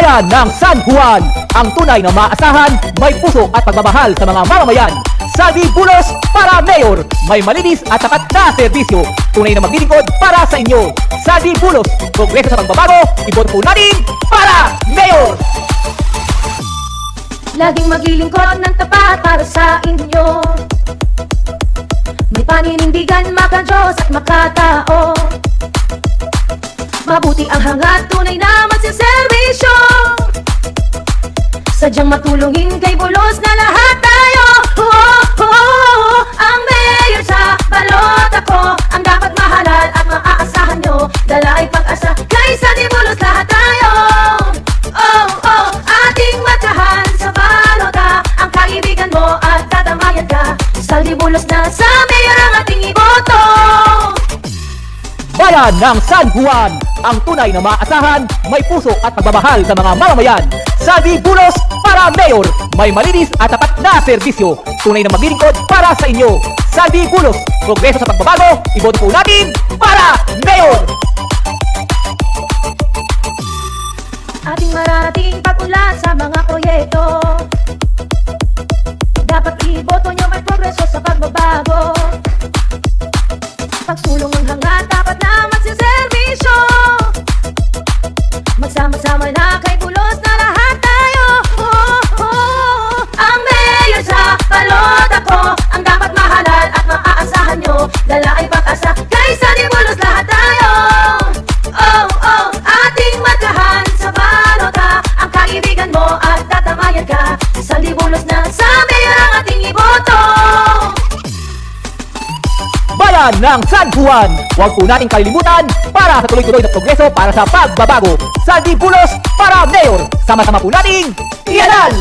Bayan ng San Juan, ang tunay na maasahan, may puso at pagmamahal sa mga mamamayan. Saldi Bulos para Mayor, may malinis at tapat na serbisyo. Tunay na maglilingkod para sa inyo. Saldi Bulos, progreso sa pagbabago, iboto po natin para Mayor! Laging maglilingkod ng tapat para sa inyo. May paninindigan, maka-Diyos at makatao. Mabuti ang hangad, tunay na magsiservisyo. Sadyang matulungin kay Bulos na lahat tayo. Ang mayor sa balot ako, ang dapat mahalal at maaasahan nyo. Dala ay pag-asa kay Saldi Bulos lahat tayo. Ating matahan sa balota, ang kaibigan mo at tatamayan ka. Saldi Bulos na sa mayor ang ating iboto. Bayan ng San Juan, ang tunay na maasahan, may puso at pagmamahal sa mga mamamayan. Saldi Bulos para Mayor, may malinis at tapat na serbisyo. Tunay na maglilingkod para sa inyo. Saldi Bulos, progreso sa pagbabago, iboto po natin para Mayor! Ating marating pag-unlad sa mga proyekto. Dapat iboto nyo may progreso sa pagbabago. Pagsulong ang hangad, dapat na magsiservisyo. Magsama-sama na kay Bulos na lahat tayo. Ang mayor sa balot ako, ang dapat mahalal at maaasahan nyo. Dala ay pag-asa kay Saldi Bulos lahat tayo. Ating matahan sa balota, ang kaibigan mo at tatamayan ka. Saldi Bulos na sa mayor ang ating iboto. Bayan ng San Juan, huwag po nating kalilimutan para sa tuloy-tuloy na progreso para sa pagbabago. Saldi Bulos para Mayor, sama-sama po nating ihalal!